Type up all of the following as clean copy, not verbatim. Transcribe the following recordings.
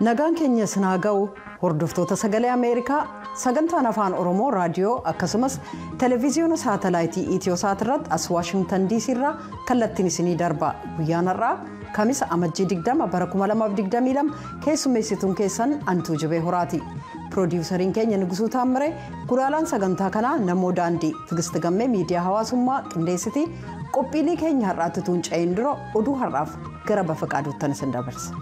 Nagaan keenya sinaa ga'u hordoftoota sagalee Ameerikaa sagantaan afaan Oromoo raadiyoo akkasumas televiziyoona saatalaayitii Itiyoosaat irratti as Waashingtan DC irraa kallattiin isinii darba. Guyyaan har'aa Kamisa Amajjii 20 bara 2022 keessummeessituun keessan Antuu Jibee Horaati. Piroodyuusariin keenya Nugusuu Taammiree, gulaalaan sagantaa kanaa Namoo Daandii, Tigist Gammee miidiyaa hawaasummaa qindeessitii qophiilee keenya har'aatti tuunca'een dura oduu har'aaf gara bafa qaadottan isin dabarsa.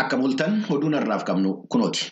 Akka mul'atan oduun har'aaf qabnu kunooti.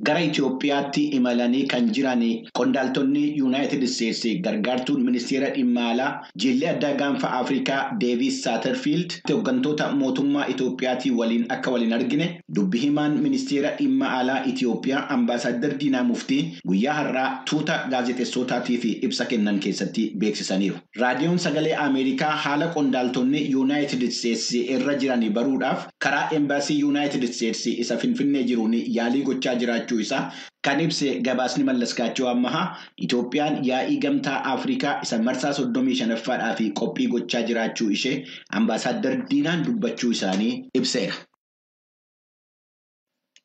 Gara Itoophiyaatti imalanii kan jiran qondaaltonni Yuunaayitid Isteetsi gargaartuun ministeera dhimma alaa jillee addaa gaanfa Afrikaa Deevis Saaterfiild hooggantoota mootummaa Itoophiyaatii waliin akka waliin argine dubbi himaan ministeera dhimma alaa Itoophiyaa Ambaasaadder Diinaa Muftii guyyaa har'aa tuuta gaazexeessootaatiif ibsa kennan keessatti beeksisaniiru. Raadiyoon sagalee Ameerikaa haala qondaaltonni Yuunaayitid Isteetsi irra jiran baruudhaaf karaa embaasii Yuunaayitid Isteetsi isa Finfinnee jiruun yaalii gochaa jiraachuu isaa kan ibse gabaasni Mallaskaachoo Ammahaa Itoophiyaan yaa'ii gamtaa Afrikaa isa marsaa 35ffaadhaa fi qophii gochaa jiraachuu ishee Ambaasaadder Diinaan dubbachuu isaanii ibseera.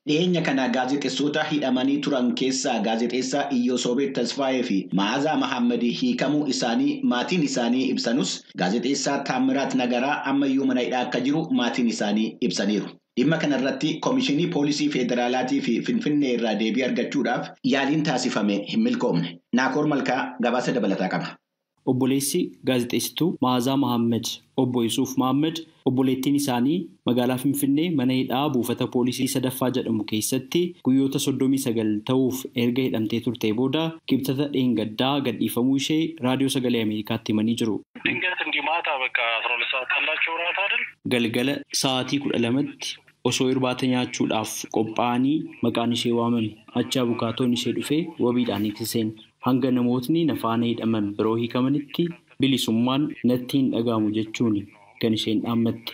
Dhiyeenya kana gaazexeessota hidhamanii turan keessaa gaazexeessaa Iyyoosoobet Tasfaayee fi Ma'aazaa Mahammadii hiikamuu isaanii maatiin isaanii ibsanus gaazexeessaa Taammiraat Nagaraa ammayyuu mana hidhaa akka jiru maatiin isaanii ibsaniiru. Dhimma kanarratti Komishinii Poolisii Federaalaatii fi Finfinnee irraa deebii argachuudhaaf yaaliin taasifame hin milkoomne. Naakoor Malkaa gabaasa dabalataa qaba. Obboleessi gaazexeessituu Ma'aazaa Mahammad Obbo Yusuuf Mahammad obboleettiin isaanii magaalaa Finfinnee mana hidhaa buufata poolisii sadaffaa jedhamu keessatti guyyoota 39 ta'uuf erga hidhamtee turtee booda kibxata dheengaddaa gadhiifamuu ishee raadiyoo sagalee Ameerikaatti himanii jiru. Galgala sa'aatii 12tti osoo irbaata nyaachuudhaaf qophaa'anii maqaan ishee waamame. Achi abukaatoon ishee dhufee wabiidhaan ittiseen. Hanga namootni nafaana hidhaman biroo hiikamanitti bilisummaan natti hin dhaga'amu jechuun kan isheen dhaammatte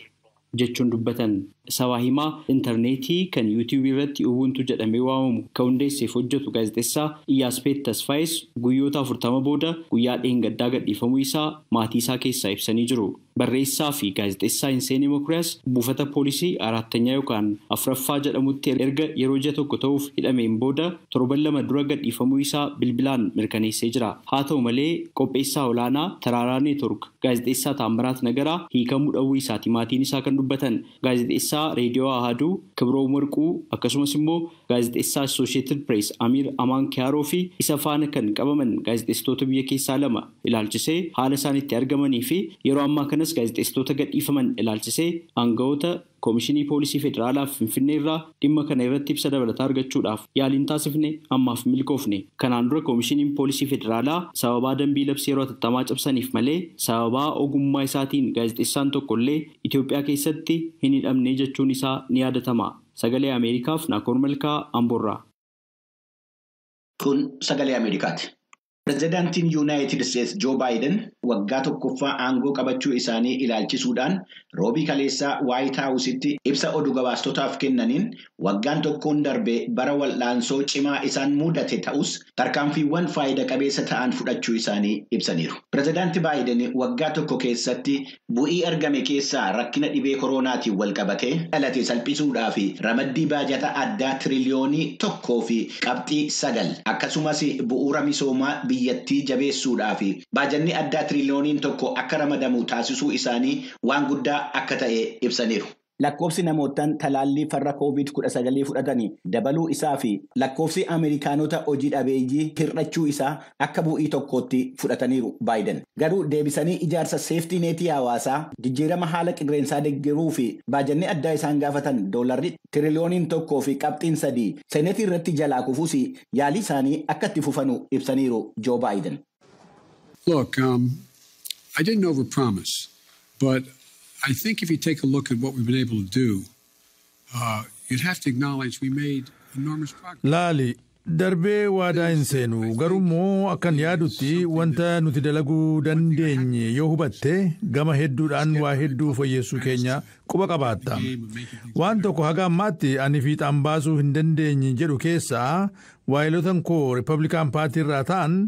jechuun dubbatan. Sabaa himaa intarneetii kan YouTube irratti Ubuntu jedhamee waamamu kan hundeesseef hojjetu gaazexeessaa Iyyaaspeet Tasfaayes guyyoota 40 booda guyyaa dheengaddaa gadhiifamuu isaa maatii isaa keessaa ibsanii jiru. Barreessaa fi gaazexeessaa Hinseenii Mokuriyaas buufata poolisii 4ffaa yookaan 4ffaa jedhamutti erga yeroo ji'a tokko ta'uuf hidhameen booda torban 2 dura gadhiifamuu isaa bilbilaan mirkaneessee jira. Haa ta'u malee qopheessaa olaanaa Taraaraa Neetwork gaazexeessaa Taammiraat Nagaraa hiikamuu dhabuu isaati maatiin isaa kan dubbatan. Gaazexeessaa Reediyoo Ahaduu Kibroom Warquu akkasumas immoo gaazexeessaa Associated Press Amir Amaan Kiyaaroo fi isa faana kan qabaman gaazexeessitoota biyya keessaa 2 ilaalchisee haala isaan itti argamanii fi yeroo ammaa kanas gaazexeessitoota gadhiifaman ilaalchisee aangawoota Komishinii Poolisii Federaalaa Finfinnee irraa dhimma kana irratti ibsa dabalataa argachuudhaaf yaaliin taasifne ammaaf milkoofne. Kanaan dura Komishiniin Poolisii Federaalaa sababaa dambii labsii yeroo hatattamaa cabsaniif malee sababaa ogummaa isaatiin gaazexeessaan tokkollee Itoophiyaa keessatti hin hidhamne jechuun isaa ni yaadatama. Sagalee Ameerikaaf Naakoor Malkaa Amboorraa. Kun sagalee Ameerikaati. Pireezidaantiin Yuunaayitid Isteetsi Joo Baayiden waggaa tokkoffaa aangoo qabachuu isaanii ilaalchisuudhaan roobii kaleessaa Waayit Haawusitti ibsa oduu gabaastotaaf kennaniin waggaan tokkoon darbe bara wal'aansoo cimaa isaan mudate ta'us tarkaanfiiwwan faayida qabeessa ta'an fudhachuu isaanii ibsaniiru. Pireezidaanti Baayiden waggaa tokko keessatti bu'ii argame keessaa rakkina dhibee koronaatiin wal qabatee dhalate salphisuudhaa fi ramaddii baajata addaa tiriliyoonii 1.9 akkasumas bu'uura misoomaa biyyattii jabeessuudhaa fi baajanni addaa tiriliyooniin 1 akka ramadamu taasisuu isaanii waan guddaa akka ta'e ibsaniiru. Lakkoofsi namootaan talaallii farra COVID-19 fudhatanii dabaluu isaa fi lakkoofsi Ameerikaanota hojii dhabeeyyii hir'achuu isaa akka bu'ii tokkootti fudhataniiru Baayiden. Garuu deebisanii ijaarsa seeftii neetii hawaasaa jijjiirama haala qilleensaa deeggaruu fi baajanni addaa isaan gaafatan $1 tiriliyooniin 1.3 seenetii irratti jalaa kufuus yaalii isaanii akka itti fufanu ibsaniiru Joo Baayiden. Look, I didn't overpromise, but I think if you take a look at what we've been able to do, you'd have to acknowledge we made enormous progress. Laali, darbee waadaa hin seenu garummoo akkan yaadutti wanta nuti dalaguu dandeenye yoo hubatte gama hedduudhaan waa hedduu fooyyessuu keenya quba qabaatta. Waan tokko haga ammaatti ani fiixaan baasuu hin dandeenye jedhu keessaa waayilotan koo Republican Party irraa ta'an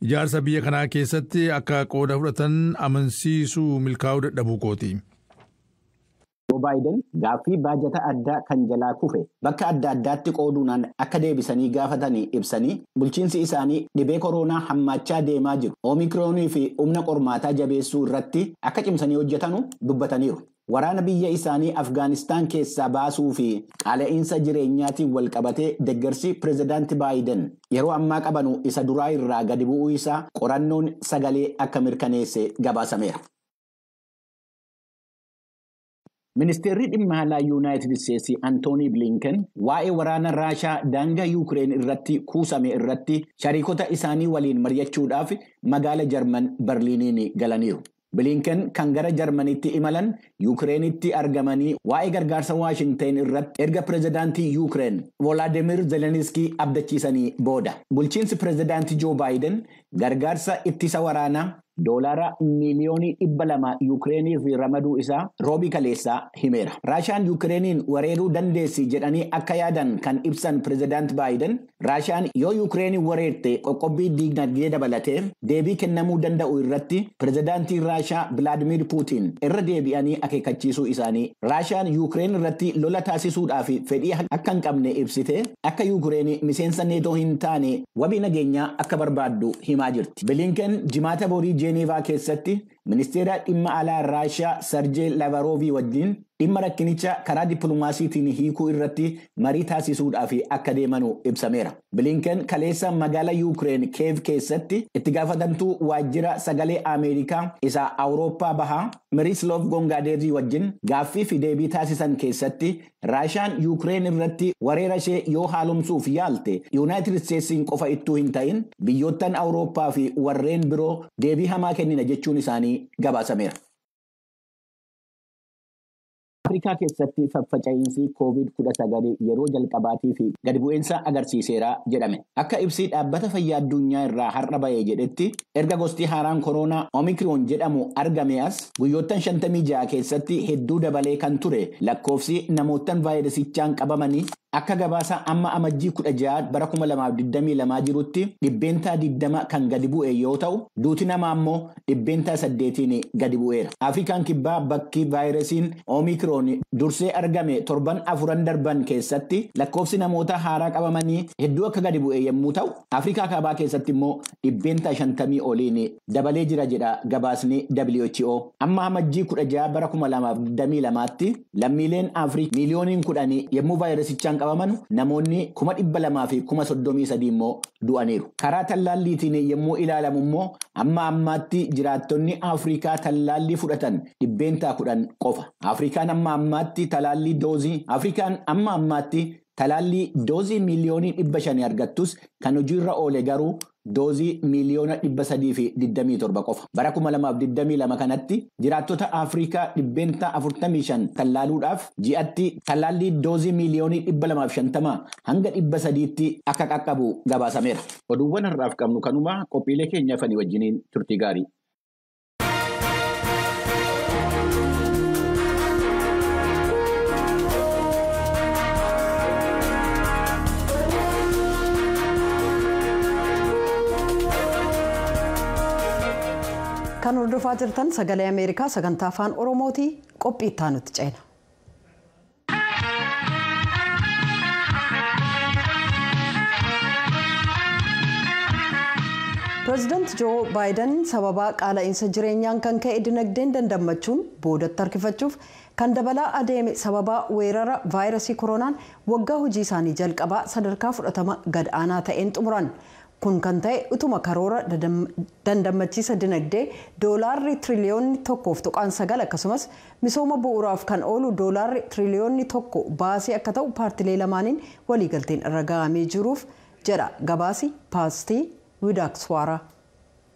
ijaarsa biyya kanaa keessatti akka qooda fudhatan amansiisuu milkaa'uu dadhabuu kooti. Joo Baayiden gaaffii baajata addaa kan jalaa kufe bakka adda addaatti qooduudhaan akka deebisanii gaafatanii ibsanii bulchiinsi isaanii dhibee koronaa hammaachaa deemaa jiru Omikroonii fi humna qormaataa jabeessuu irratti akka cimsanii hojjetanu dubbataniiru. Waraana biyya isaanii Afgaanistaan keessaa baasuu fi qaala'insa jireenyaatiin wal qabatee deeggarsi pireezidaantii Baayiden yeroo ammaa qabanu isa duraa irraa gadi bu'uu isaa qorannoon sagalee akka mirkaneesse gabaasameera. Ministeerri dhimma alaa Yuunaayitid Isteetsi Antoonii Bilinken waa'ee waraana Raashaa daangaa Yuukireen irratti kuusame irratti shariikota isaanii waliin mari'achuudhaaf magaala Jarman Berliiniin galaniiru. Bilinken kan gara Jarmaniitti imalan Yuukireenitti argamanii waa'ee gargaarsa Waashinteen irratti erga pireezidaantii Yuukireen Volodymyr Zeleniskii abdachiisanii booda. Bulchiinsi pireezidaantii Joo Baayiden gargaarsa ittisa waraanaa doolaara miliyoonii 200 Yuukireeniif ramaduu isaa roobii kaleessaa himeera. Raashaan Yuukireeniin weeraruu dandeessi jedhanii akka yaadan kan ibsan pireezidaantii Baayiden Raashaan yoo Yuukireeniin weerarte qoqqobbii diinagdee dabalatee deebii kennamuu danda'u irratti pireezidaantii Raashaa Vilaadimiir Puutiin irra deebi'anii akeekkachiisuu isaanii Raashaan Yuukireen irratti lola taasisuudhaaf fedhii akka hin qabne ibsite akka Yuukireen miseensa neetoo hin taane wabii nageenyaa akka barbaaddu himaa jirti. Bilinken jimaata borii Jeenevaa keessatti ministeera dhimma alaa Raashaa Sergey Lavrov wajjin dhimma rakkinicha karaa dippiloomaasiitiin hiikuu irratti marii taasisuudhaaf akka deemanu ibsameera. Bilinken kaleessa magaala Yuukireen Kiev keessatti itti gaafatamtuu waajjira sagalee Ameerikaa isa Awurooppaa bahaa Mirislav Gongadeerii wajjin gaaffii fi deebii taasisan keessatti Raashaan Yuukireen irratti weerara ishee yoo haalomsuuf yaalte Yuunaayitid Isteetsiin qofa ittuu hin ta'in biyyoottan Awurooppaa fi warreen biroo deebii hamaa kennina jechuun isaanii gabaasameera. Afrikaa keessatti faffaca'iinsi COVID-19 yeroo jalqabaatii fi gadi bu'eensa agarsiiseera jedhame. Akka ibsi dhaabbata fayyaa addunyaa irraa har'a bahee jedhetti erga gosti haaraan koronaa Omikroon jedhamu argame as guyyoottan 56 keessatti hedduu dabalee kan ture lakkoofsi namoottan vaayirasichaan qabamanii akka gabaasa amma amajjii 16 bara 2022 jirutti dhibbeentaa 20 kan gadi bu'e yoo ta'u duuti namaa immoo dhibbeentaa 8 gadi bu'eera. Afrikaan kibbaa bakki vaayirasiin Omikroon dursee argame torban 4 darban keessatti lakkoofsi namoota haaraa qabamanii hedduu akka gadi bu'e yommuu ta'u Afrikaa kaabaa keessatti immoo dhibbeentaa 50 oliin dabalee jira jedha gabaasni WHO. Amma amajjii 16 bara 2022tti lammiileen Afrikaa miliyooniin 10 yommuu vaayirasichaan qabaman namoonni 200,000 fi 33 immoo du'aniiru. Karaa tallaalliitiin yommuu ilaalamu immoo amma ammaatti jiraattonni Afrikaa tallaallii fudhatan dhibbeentaa 10 qofa. Afrikaan amma ammaatti talaallii doozii miliyoonii 500 argattus kan hojiirra oole garuu doozii miliyoona 327 qofa. Bara 2022 kanatti jiraattota Afrikaa dhibbeentaa 45 tallaaluudhaaf ji'atti tallaallii doozii miliyoonii 250 hanga 300tti akka qaqqabu gabaasameera. Oduuwwan har'aaf qabnu kanuma qophiilee keenyaaf wajjiniin turtii gaarii. Kan hordofaa jirtan sagalee Ameerikaa sagantaa afaan Oromooti qophii itti aanutti ceena. Pireezidaantii Joo Baayiden sababa qaala'insa jireenyaan kan ka'e dinagdeen dandammachuun boodatti harkifachuuf kan dabalaa adeeme sababa weerara vaayirasii koronaan waggaa hojii isaanii jalqabaa sadarkaa fudhatama gad aanaa ta'een xumuran. Kun kan ta'e utuma karoora dandammachiisa dinagdee doolaarri tiriliyoonni 1.9 akkasumas misooma bu'uuraaf kan oolu doolaarri tiriliyoonni 1 baasii akka ta'u paartilee lamaaniin waliigalteen irra ga'amee jiruuf jedha gabaasi paastii Widaakswaara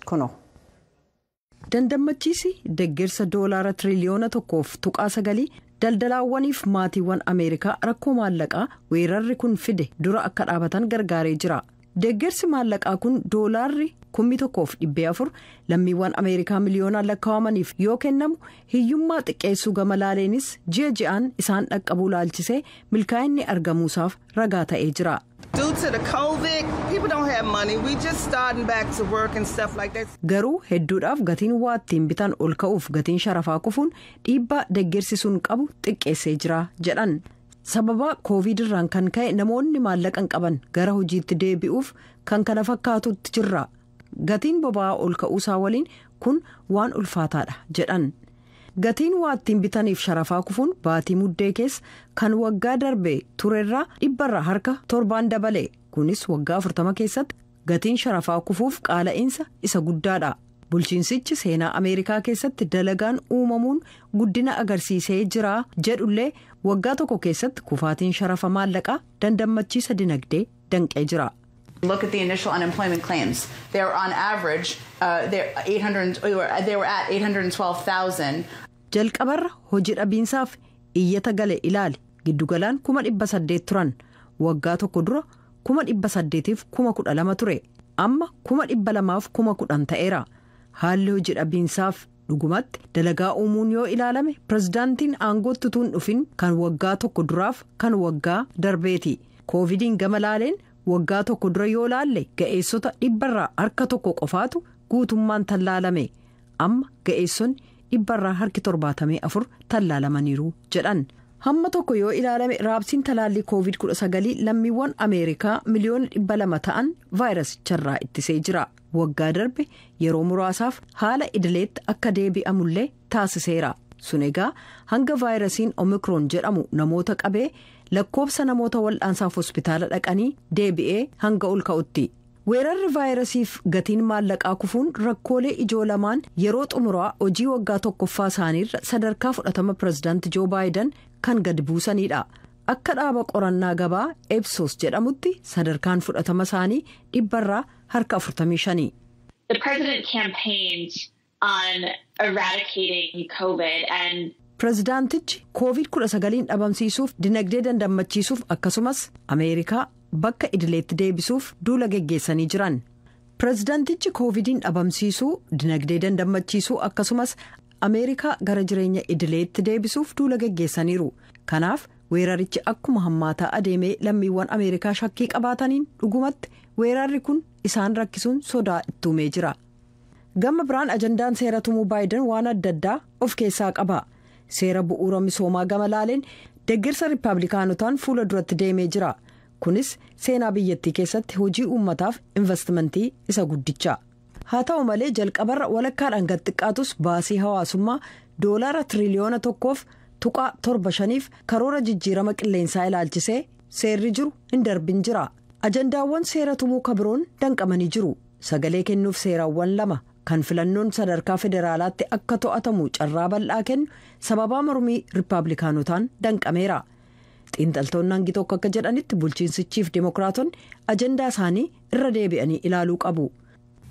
kuno. Dandammachiisi deeggarsa doolaara tiriliyoona 1.9 daldalaawwaniif maatiiwwan Ameerikaa rakkoo maallaqaa weerarri kun fide dura akka dhaabatan gargaaree jira. Deeggarsi maallaqaa kun doolaarri 1,400 lammiiwwan Ameerikaa miliyoonaan lakkaa'amaniif yoo kennamu hiyyummaa xiqqeessuu gama laaleenis ji'a ji'aan isaan dhaqqabuu laalchisee milkaa'inni argamuusaaf ragaa ta'ee jira. Due to the COVID, people don't have money. We just starting back to work and stuff like that. Garuu hedduudhaaf gatiin waa ittiin bitan ol ka'uuf gatiin sharafaa kufuun dhiibbaa deeggarsisuun qabu xiqqeessee jira jedhan. Sababa COVID irraan kan ka'e namoonni maallaqa qaban gara hojiitti deebi'uuf kan kana fakkaatutti jirra. Gatiin boba'aa ol ka'uusaa waliin kun waan ulfaataadha jedhan. Gatiin waa ittiin bitaniif sharafaa kufuun baatii muddee keessa kan waggaa darbee turerraa 7% dabale. Kunis waggaa 40 keessatti gatiin sharafaa kufuuf qaala'insa isa guddaadha. Bulchiinsichi seenaa Ameerikaa keessatti dalagaan uumamuun guddina agarsiisee jira jedhullee waggaa tokko keessatti kufaatiin sharafa maallaqaa dandammachiisa dinagdee danqee jira. Look at the initial unemployment claims. They were on average, they were at 812,000. Jalqabarra hojii dhabiinsaaf iyyata gale ilaali. Giddugalaan 800 turan. Waggaa tokko dura 800f 12,000 ture. Amma 200,000f 10,000 ta'eera. Haalli hojii dhabiinsaaf dhugumatti dalagaa uumuun yoo ilaalame pirezidaantiin aangootti tuun dhufin kan waggaa tokko duraaf kan waggaa darbeeti. Koovidiin gama laaleen waggaa tokko dura yoo laalle ga'eessota 100 harka tokko qofaatu guutummaan tallaalame. Amma ga'eessonni 100 harki 74 tallaalamaniiru jedhan. Hamma tokko yoo ilaalame raabsiin talaallii COVID-19 lammiiwwan Ameerikaa miliyoona 200 ta'an vaayirasicharraa ittisee jira. Waggaa darbe yeroo muraasaaf haala idileetti akka deebi'amullee taasiseera. Sun egaa hanga vaayirasiin Omikroon jedhamu namoota qabee lakkoobsa namoota wal'aansaaf hospitaala dhaqanii deebi'ee hanga ol ka'utti. Weerarri vaayirasiif gatiin maallaqaa kufuun rakkoolee ijoo lamaan yeroo xumuraa hojii waggaa tokkoffaa isaaniirra sadarkaa fudhatama pirezidaanti Joo Baayiden kan gadi buusanidha. Akka dhaaba qorannaa gabaa Ipsos jedhamutti sadarkaan fudhatama isaanii 100 harka 45. The president campaigned on eradicating COVID and Pirezidaantichi COVID-19 dhabamsiisuuf dinagdee dandammachiisuuf akkasumas Ameerikaa bakka idileetti deebisuuf duula geggeessanii jiran. Pirezidaantichi COVIDin dhabamsiisuu dinagdee dandammachiisuu akkasumas Ameerikaa gara jireenya idileetti deebisuuf duula geggeessaniiru. Kanaaf weerarichi akkuma hammaataa adeemee lammiiwwan Ameerikaa shakkii qabaataniin dhugumatti weerarri kun isaan rakkisuun sodaa itti uumee jira. Gama biraan ajandaan seera tumuu Baayiden waan adda addaa of keessaa qaba. Seera bu'uura misoomaa gama laaleen deeggarsa Riippaabilikaanotaan fuula duratti deemee jira. Kunis seenaa biyyattii keessatti hojii uummataaf investimentii isa guddicha. Haa ta'u malee jalqabarra walakkaadhaan gad xiqqaatus baasii hawaasummaa $1 tiriliyoona 1.75 karoora jijjiirama qilleensaa ilaalchisee seerri jiru hin darbin jira. Ajandaawwan seera tumuu kabiroon danqamanii jiru. Sagalee kennuuf seeraawwan 2 kan filannoon sadarkaa federaalaatti akka to'atamu carraa bal'aa kennu sababaa mormii Riippaabilikaanotaan danqameera. Xiinxaltoonni hangi tokko akka jedhanitti bulchiinsichiif Dimookiraatonni ajandaa isaanii irra deebi'anii ilaaluu qabu.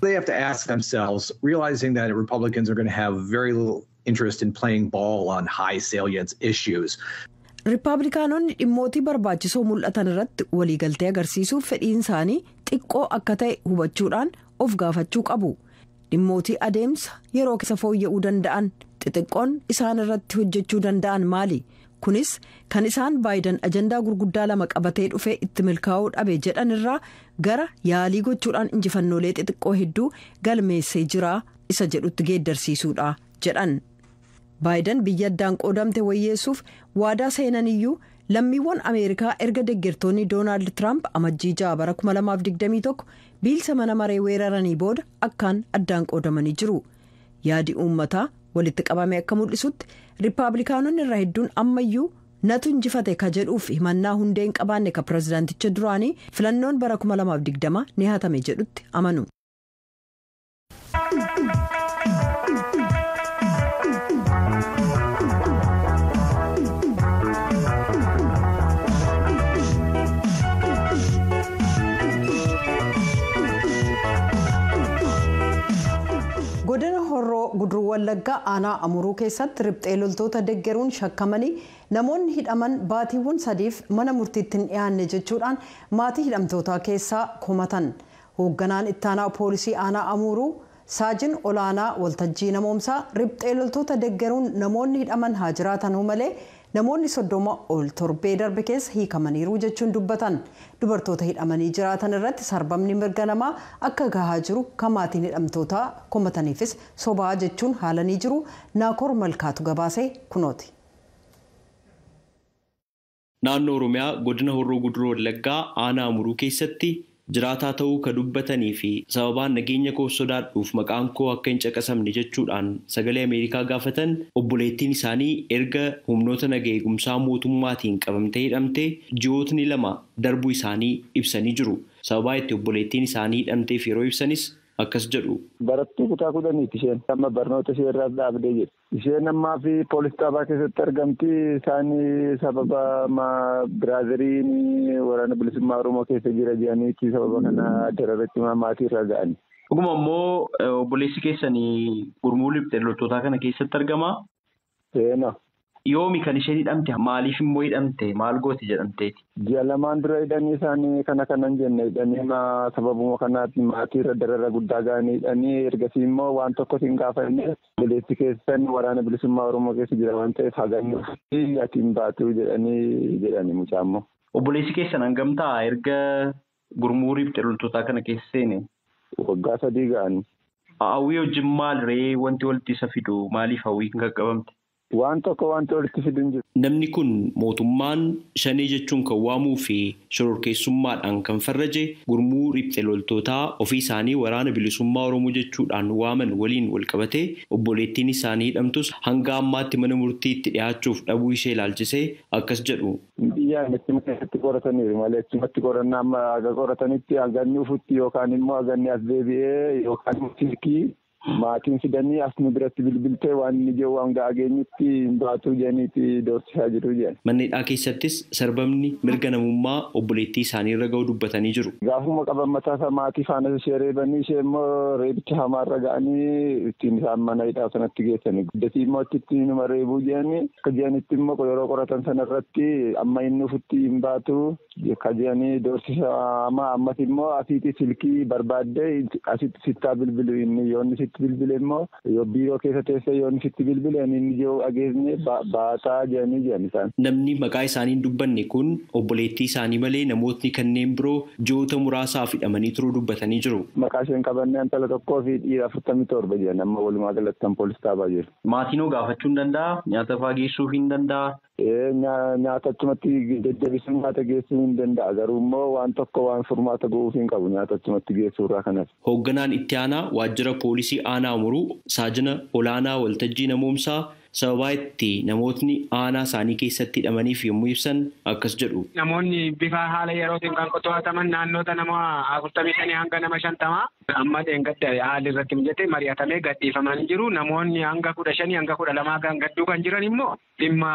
They have to ask themselves, realizing that Republicans are going to have very little interest in playing ball on high salience issues. Riippaabilikaanonni dhimmootii barbaachisoo mul'atan irratti waliigaltee agarsiisuuf fedhiin isaanii xiqqoo akka ta'e hubachuudhaan of gaafachuu qabu. Dhimmootii adeemsa yeroo keessa fooyya'uu danda'an xixiqqoon isaan irratti hojjechuu danda'an maali? Kunis kan isaan Baayiden ajandaa gurguddaa 2 qabatee dhufee itti milkaa'uu dhabe jedhan irraa gara yaalii gochuudhaan injifannoolee xixiqqoo hedduu galmeessee jira isa jedhutti geeddarsiisuudha jedhan. Baayiden biyya addaan qoodamte wayyeessuuf waadaa seenaniyyuu lammiiwwan Ameerikaa erga deeggartoonni Doonaald Tiraamp amajjii 6 bara 2021 biilsa mana maree weeraranii booda akkaan addaan qoodamanii jiru. Yaadi uummataa walitti qabame akka mul'isutti Riippaabilikaanonni irraa hedduun ammayyuu natu injifate ka jedhuuf himannaa hundee hin qabaanne ka pirezidaanticha duraanii filannoon bara 2020 ni hatame jedhutti amanu. Godina Horroo Guduruu Wallaggaa aanaa Amuruu keessatti riphxee loltoota deeggaruun shakkamanii namoonni hidhaman baatiiwwan 3f mana murtiitti hin dhiyaanne jechuudhaan maatii hidhamtootaa keessaa komatan. Hoogganaan ittaanaa poolisii aanaa Amuruu Saajin Olaanaa Waltajjii Namoomsaa riphxee loltoota deeggaruun namoonni hidhaman haa jiraatanuu malee namoonni 30 ol torbee darbe keessa hiikamaniiru jechuun dubbatan. Dubartoota hidhamanii jiraatan irratti sarbamni mirga namaa akka gahaa jiru kan maatiin hidhamtootaa komataniifis sobaa jechuun haalanii jiru. Naakoor Malkaatu gabaasee kunooti. Naannoo Oromiyaa godina Horroo Guduroo Wallaggaa aanaa Amuruu keessatti jiraataa ta'uu ka dubbatanii fi sababaan nageenya koo sodaadhuuf maqaan koo akka hin caqasamne jechuudhaan sagalee Ameerikaa gaafatan obboleettiin isaanii erga humnoota nagaa eegumsaa mootummaatiin qabamtee hidhamtee ji'ootni 2 darbuu isaanii ibsanii jiru. Sababaa itti obboleettiin isaanii hidhamteef yeroo ibsanis akkas jedhu. Barattuu kutaa 10 isheen amma barnoota ishee irraa dhaabdee jirti. Isheen ammaa fi poolis xaabaa keessatti argamti. Isaanii sababa biraaziliin waraana bilisummaa Oromoo keessa jira jedhaniiti sababa kana dararratti maatii irra ga'ani. Dhuguma immoo obboleessi keessanii gurmuu liphee loltootaa kana keessatti argamaa? Seena. Yoomi kan isheen hidhamte maaliif immoo hidhamte maal gooti jedhamteeti? Ji'a lamaan dura hidhanii isaanii kanan jenne hidhanii sababuma kanaatti maatii irra darara guddaa ga'anii hidhanii ergasii immoo waan tokko hin gaafanne obboleessi keessan waraana bilisummaa Oromoo keessa jira waan ta'eef haganyuu fi atiin baatu jedhani mucaammoo. Obboleessi keessan hangamtaa erga gurmuu liphee loltootaa kana keessa seene? Waggaa 3 ga'anii. Hawwii wajjin maal ree wanti walitti isa fidu maaliif hawwii hin qaqqabamte? Waan tokko wanti walitti fiduun jiru. Namni kun mootummaan shanee jechuun kan waamuu fi shororkeessummaadhaan kan farraje gurmuu riphxee loltootaa ofii isaanii waraana bilisummaa Oromoo jechuudhaan waaman waliin walqabatee obboleettiin isaanii hidhamtus hanga ammaatti mana murtiitti dhiyaachuuf dhabuu ishee ilaalchisee akkas jedhu. Biyyaan itti qorataniiru malee itti qorannaa amma haga qoratanitti haganni ufutti yookaan immoo haganni as deebi'ee yookaan silkii. Maatiin fidanii as nu biratti bilbiltee waan inni jiru waan ga'ageenyutti hin baatu jedhaniiti doorsisaa jiru jedhan. Manneen keessattis sarbamni mirga namummaa obboleettii isaanii irra ga'u dubbatanii jiru. Gaafuma qaban mataa maatii faana ishee reebanii ishee immoo reebicha hamaarra ga'anii ittiin isaan mana hidhaa sanatti geessanii guddatii immoo itti numa reebuu jedhanii akka jedhanitti immoo yeroo qoratan sanarratti amma inni ufutti hin baatu akka jedhanii doorsisa ammas immoo asiitti silkii barbaaddee asitti sittaa bilbilu inni yoonni bilbile immoo yoo biiroo keessa teessee yoo sitti bilbile inni jiru dhageessine baataa jedhanii jiran isaan. Namni maqaa isaanii hin dubbanne kun obboleettii isaanii malee namootni kanneen biroo ji'oota muraasaaf hidhamanii turuu dubbatanii jiru. Maqaa isheen qabannee intala tokkoo fi dhiira 47 jedhan amma walumaa galatti poolis taabaa jiru. Maatiin gaafachuu hin danda'a? Nyaata fa'aa geessuu hin danda'a? Nyaata achumatti deddeebisuun nyaata geessuu hin danda'a garuu immoo waan tokko waan furmaata gochuuf hin qabu nyaata achumatti geessuu irraa kanas. Hoogganaan itti aanaa waajjira poolisii aanaa Amuruu saajina olaanaa waltajjii namoomsaa sababaa itti namootni aanaa isaanii keessatti hidhamaniif yommuu ibsan akkas jedhu. Namoonni bifa haala yerootiin kan to'ataman naannoota nama 45 hanga nama 50 amma dheengadda haalli irratti mijatee mari'atamee gadhiifamanii jiru. Namoonni hanga 15 hanga 12 kan gadduu kan jiran immoo dhimma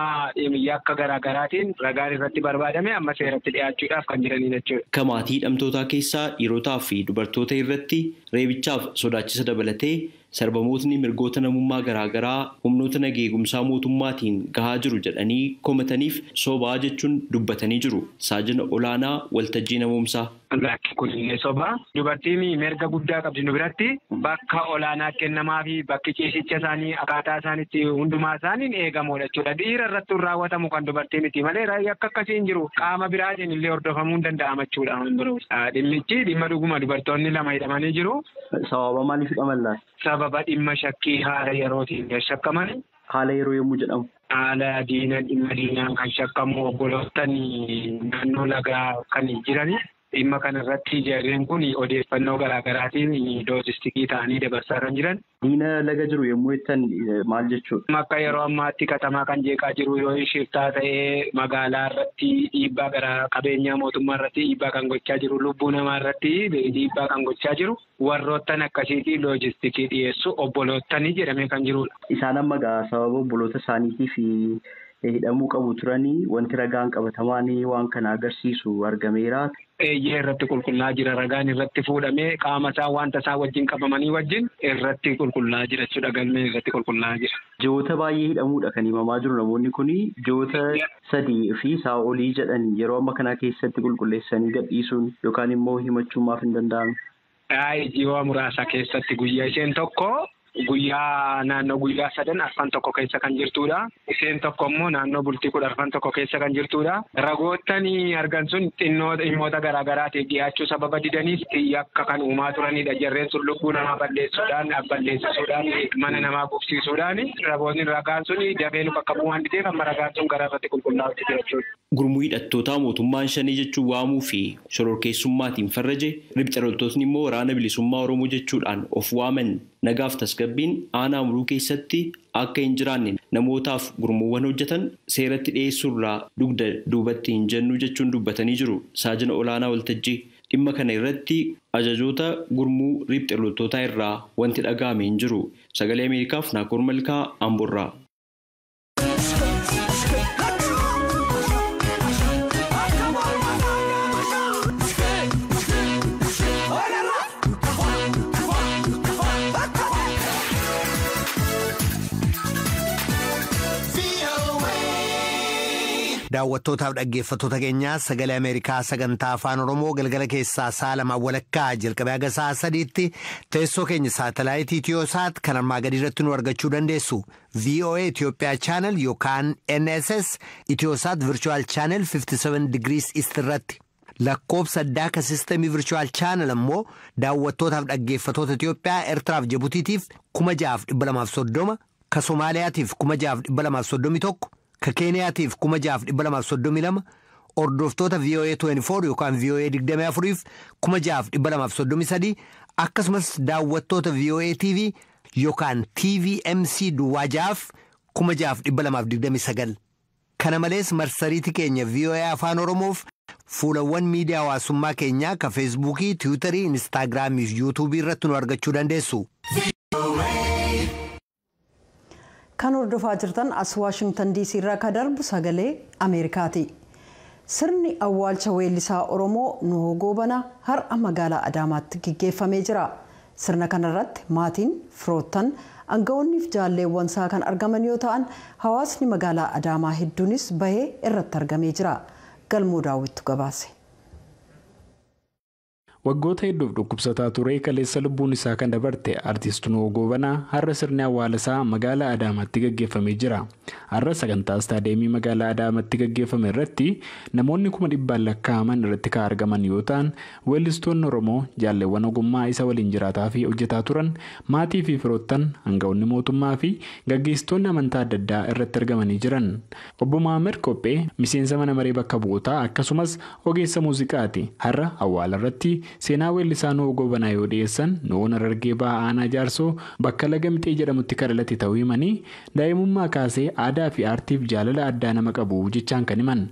yakka garaagaraatiin ragaan irratti barbaadame amma seeratti dhiyaachuudhaaf kan jiranii jechuudha. Kamaatii hidhamtootaa keessaa dhiirotaa fi dubartoota irratti reebichaaf sodaachisa dabalatee sarbamootni mirgoota namummaa garaagaraa humnoota nagaa eegumsaa mootummaatiin gahaa jiru jedhanii komataniif sobaa jechuun dubbatanii jiru. Saajina olaanaa waltajjii namoomsaa. Kun illee sobaa. Dubartiin mirga guddaa qabdi nu biratti bakka olaanaa kennamaa fi bakki ciisicha isaanii akkaataa isaaniitti hundumaa isaaniin eegamuudha jechuudha. Dhiira irratti raawwatamu kan dubartii miti malee akka akkasii hin jiru. Qaama biraatiin illee hordofamuu hin danda'ama jechuudha. Dhimmichi dhimma dhuguma dubartoonni 2 hidhamanii jiru. Sababa maaliif hidhaman laata? Sababa dhimma shakkii haala yerootiin shakkaman. Haala yeroo yommuu jedhamu? Haala dhimma diinaan kan shakkamu obboloottan naannoo lagaa kan jirani. Dhimma kanarratti jarreen kun odeeffannoo garaagaraatiin loojistikii ta'anii dabarsaa kan jiran. Diina laga jiru yommuu jettan maal jechuudha? Akka yeroo ammaatti katamaa kan jeeqaa jiru yoo shiftaa ta'ee magaalaa irratti dhiibbaa gara qabeenyaa mootummaa irratti dhiibbaa kan gochaa jiru lubbuu namaa irratti dhiibbaa kan gochaa jiru warroottan akkasiitii loojistikii dhiyeessu obboloottan jedhamee kan jirudha. Isaan amma sababa obboloota isaaniitiif hidhamuu qabu turanii wanti ragaan qabatamaan waan kana agarsiisu argameera. Eeyyee irratti qulqullaa jira ragaan irratti fuudhamee qaama isaa wanta isaa wajjin qabamanii wajjin irratti qulqullaa jira jechuudha galmeen irratti qulqullaa jira. Ji'oota baay'ee hidhamuudha kan himamaa jiru namoonni kun ji'oota 3 fi isaa olii jedhan yeroo amma kana keessatti qulqulleessanii gadhiisuun yookaan immoo himachuun maaf hin danda'amu? Ji'oota muraasa keessatti guyyaa isheen tokko guyyaa naannoo guyyaa 3 arfan tokko keessa kan jirtudha. Isheen tokko immoo naannoo bultii 10 arfan tokko keessa kan jirtudha. Ragootanii argan sun dhimmoota garaagaraatiif dhiyaachuu sababa didaniif yakka kan uumaa turanidha. Jarreen sun lubbuu namaa balleessisuudhaan mana namaa gubsiisuudhaan ragootni ragaan sun dabeelu bakka bu'aan didee kan ragaan sun gara irratti qulqullaa'utti jechuudha. Gurmuu hidhattootaa mootummaan shanii jechuun waamuu fi shororkeessummaatiin farraje riphxa loltootni immoo waraana bilisummaa Oromoo jechuudhaan of waaman nagaaf tasgabbiin aanaa muruu keessatti akka hin jiraanne namootaaf gurmuuwwan hojjetan seeratti dhiyeessuurraa dugda duubatti hin jennu jechuun dubbatanii jiru. Saajina olaanaa waltajjii dhimma kana irratti ajajoota gurmuu riphxa loltootaa irraa wanti dhaga'ame hin jiru. Sagalee Ameerikaaf Naakoor Malkaa Amborraa. Daawwattootaaf dhaggeeffattoota keenyaa sagalee Ameerikaa sagantaa afaan Oromoo galgala keessaa sa'a 2 walakkaa jalqabee haga sa'a 3tti teessoo keenya saatalaayitii Itiyoosaat kan armaa gadii irratti nu argachuu dandeessu. VOA Itoophiyaa Channel yookaan NSS Itiyoosaat Virtual Channel 57 degrees East irratti. Lakkoobsa addaa ka sistemii Virtual Channel ammoo daawwattootaaf dhaggeeffattoota Itiyoophiyaa Eertiraaf Jibuutiitiif 6230 ka Somaaliyaatiif 6231 ka Keeniyaatiif 6232 hordoftoota VOA 24 yookaan VOA 24f 6233 akkasumas daawwattoota VOA TV yookaan TVMC duwwaajaaf 6229 kana malees marsariitii keenya VOA afaan Oromoof fuulawwan miidiyaa hawaasummaa keenyaa ka Feesbuukii, Tiwiitarii, Instaagiraamii fi Yuutuubii irratti nu argachuu dandeessu. Kan hordofaa jirtan as Waashingtan DC irraa ka darbu sagalee Ameerikaati. Sirni awwaalcha weellisaa Oromoo Nuhoo Goobanaa har'a magaalaa Adaamaatti gaggeeffamee jira. Sirna kanarratti maatiin, firoottan, aangawoonni fi jaalleewwan isaa kan argaman yoo ta'an, hawaasni magaalaa Adaamaa hedduunis bahee irratti argamee jira. Galmoo daawwittu gabaase. Waggoota hedduuf dhukkubsataa ture kaleessa lubbuun isaa kan dabarte artiist Nuhoo Goobanaa har'a sirni awwaalasaa magaalaa Adaamaatti gaggeeffamee jira. Har'a sagantaa istaadiyeemii magaalaa Adaamaatti gaggeeffame irratti namoonni 100,000 lakkaa'aman irratti kan argaman yoo ta'an weellistoonni Oromoo jaalleewwan ogummaa isa waliin jiraataa fi hojjetaa turan maatii fi firoottan aangawoonni mootummaa fi gaggeessitoonni amantaa adda addaa irratti argamanii jiran. Obbo Mahammad Qophee miseensa mana maree bakka bu'ootaa akkasumas ogeessa muuziqaati. Har'a awwaala irratti seenaa weellisaa Nuhoo Goobanaa yoo dhiyeessan Nuhoon Harargee Bahaa Aanaa Jaarsoo bakka laga Mixee jedhamutti kan dhalate ta'uu himanii daa'imummaa kaasee aadaa fi aartiif jaalala addaa nama qabu jechaan kan himan.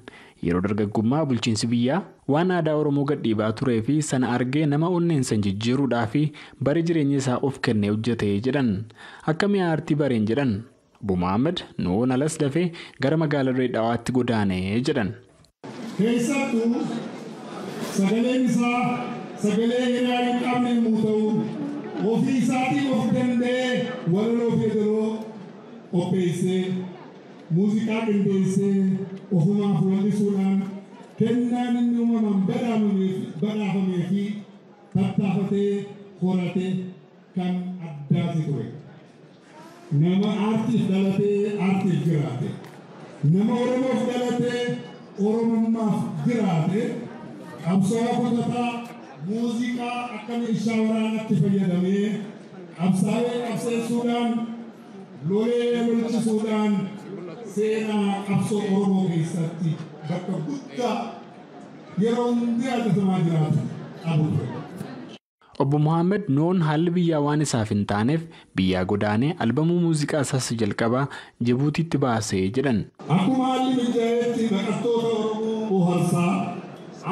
Yeroo dargaggummaa bulchiinsi biyyaa waan aadaa Oromoo gadhiibaa turee fi sana argee nama onneensan jijjiiruudhaa fi bara jireenya isaa of kennee hojjete jedhan. Akka mi'a aartii bareen jedhan Obbo Mahammad Nuhoon alas dafee gara magaalaa Dirree Dhawaatti godaanee jedhan. Sagaleen isaa sagalee hiraa hin qabne yommuu ta'u ofii isaatiin of danda'ee walaloo fi yeedaloo qopheessee muuziqaa qindeessee ofumaaf wallisuudhaan kennaan inni uumamaan badhaafamee fi tattaafatee horatee kan addaati ture. Nama aartiif dhalatee aartiif jiraate. Nama Oromoof dhalatee Oromummaaf jiraate. Qabsoo kutataa muuziqaa akka meeshaa waraanaatti fayyadamee qabsaa'ee qabseessuudhaan lolee lolchisuudhaan seenaa qabsoo Oromoo keessatti bakka guddaa yeroo hundi yaadatamaa jiraatu qabu ture. Obbo Mahammad Nuhoon haalli biyyaa waan isaaf hin taaneef biyyaa godaanee albamuu muuziqaa isaas jalqabaa Jibuutiitti baasee jedhan. Akkuma haalli mijaa'eetti baqattoota Oromoo bohaarsaa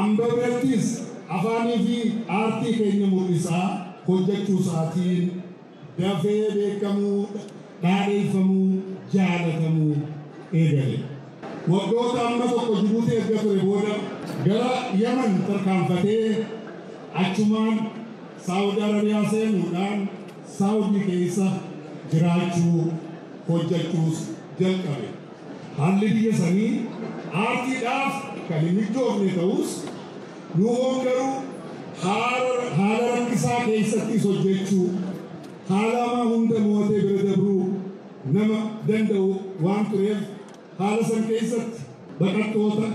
Ambabeettis afaanii fi aartii keenya mul'isaa hojjechuu isaatiin dafee beekamuu, dhaadheeffamuu, jaalatamuu eegale. Waggoota amma tokko Jibuutii erga ture booda gara Yaman tarkaanfatee achumaan Saawudi Arabiyaa seenuudhaan Saawudii keessa jiraachuu hojjechuus jalqabe. Haalli biyya sanii aartiidhaaf kan hin mijoofne ta'us Nuhoon garuu haala rakkisaa keessattis hojjechuu haalamaa hunda mo'atee bira dabruu nama danda'u waan tureef haala san keessatti baqattoota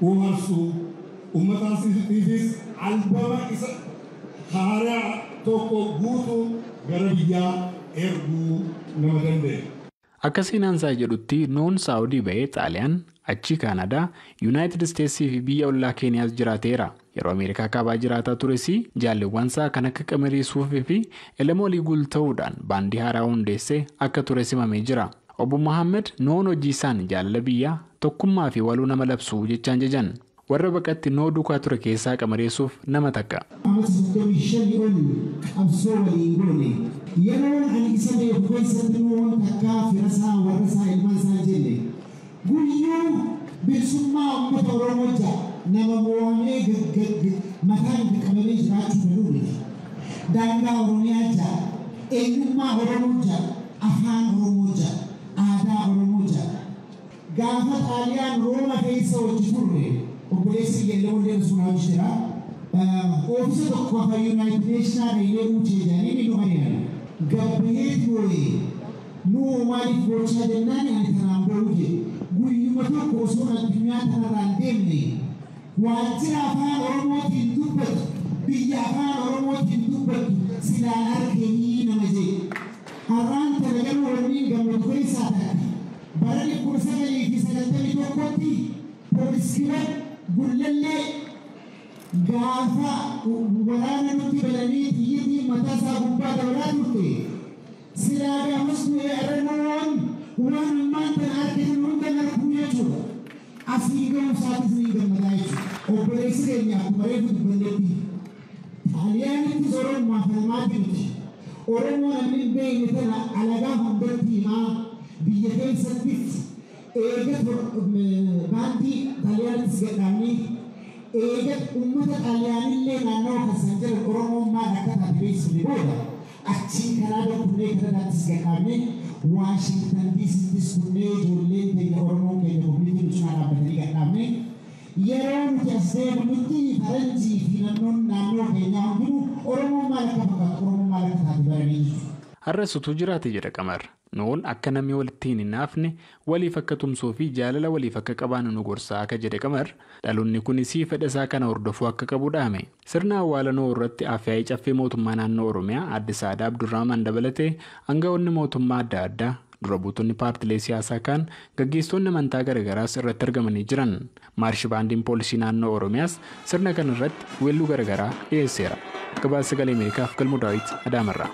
uummarsuu uummataasiifis albama isa haaraa tokko guutuu gara biyyaa erguu nama danda'e. Akka seenaansaa jedhutti noon Saawudii ba'ee Xaaliyaan achi Kaanadaa Yuunaayitid Isteetsii fi biyya ollaa Keeniyaas jiraateera. Yeroo Ameerikaa kaabaa jiraataa tures jaalleewwansaa kan akka Qamarii Suufii fi Elemoolii Gul ta'uudhaan baandii haaraa hundeessee akka ture simamee jira. Obbo Mohaammed noon hojii isaan jaalala biyyaa tokkummaa fi waluu nama labsuu jechaan jajan. Warra baqatti noo duukaa ture keessaa Qamarii Suuf nama takka. Yeroon ani isa beeku keessatti noon takkaa firasaa warrasaa ilmansaa jenne guyyuu bilisummaa uummata Oromoo ja'a nama mo'amee mataan qabamee jiraachuu danda'u. Daangaa Oromiyaa ja'a, eenyummaa Oromoo ja'a, afaan Oromoo ja'a, aadaa Oromoo ja'a. Gaafa Xaaliyaan Rooma keessa hojii turre obboleessi Yelloolleen sun hojjetera. Oofisa tokko afaan Yuunaayitid Neeshinaa illee mucee jedhanii ni dhumanidha. Gabbee ture nuu maaliif gochaa jennaan ani kanaan ba'uuje guyyuma tokko osoo addunyaa kanarraan deemne waajjira afaan Oromootiin dubbatu biyya afaan Oromootiin dubbatu silaan arganii nama jedhe. Har'aan tana garuu waliin gammadu keessaa takka bara 1991tti poolisiiwwan Gullallee gaafa waraana nuti balanii xiyyitiin mataasaa gubbaa dabalaa turte silaa gaafas nuyi arranoon waan ammaan tana arginu hunda narkuu jechuudha. Asii ga'uu isaatis ni gammadaa jechuudha. Obboleessi keenya akkuma reefu dubbannetti Xaaliyaanittis Oromoo falmaati nuti. Oromoo namni hin beekne tana alagaa hundatti himaa biyya keessattis eega baandii Xaaliyaanittis gadhaabnee eega uummata Xaaliyaanillee naannoo keessan jiran Oromummaan akka taate beeksifne booda achiin karaa dokunnee kanadaattis gadhaabnee Waashintan diisittis kunnee ijoolleen keenya Oromoon keenya koominitiin cinaa dhaabbatanii gadhaabnee yeroo nuti as deemnutti faranjii fi naannoo keenyaa hundinuu Oromummaan akka fakkaatu Oromummaan akka taate baranii jiru. Har'as utuu jiraate jedha Qamar. Noon akka namni walitti hin naafne waliif akka tumsuu fi jaalala waliif akka qabaanu nu gorsaa akka jedhe Qamar dhaloonni kunis fedha isaa kana hordofuu akka qabu dhaame. Sirna awwaala Noo irratti afyaa'ii caffee mootummaa naannoo Oromiyaa Aadde Saadaa Abdurrahman dabalatee aangawoonni mootummaa adda addaa dura buutonni paartilee siyaasaa kaan gaggeessitoonni amantaa garaagaraas irratti argamanii jiran. Maarshi baandiin poolisii naannoo Oromiyaas sirna kana irratti weelluu garaagaraa dhiyeesseera. Gabaasa Sagalee Ameerikaaf Galmuu Daawit Adaamarraa.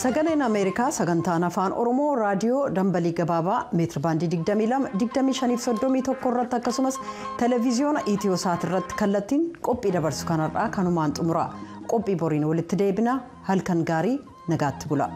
Sagaleen Ameerikaa sagantaan afaan Oromoo raadiyoo dambalii gabaabaa meetira baandii 22-25-31 irratti akkasumas televiziyoona Itiyoosaat irratti kallattiin qophii dabarsu kanarraa kanumaan xumura. Qophii boriin walitti deebina halkan gaarii nagaatti bula.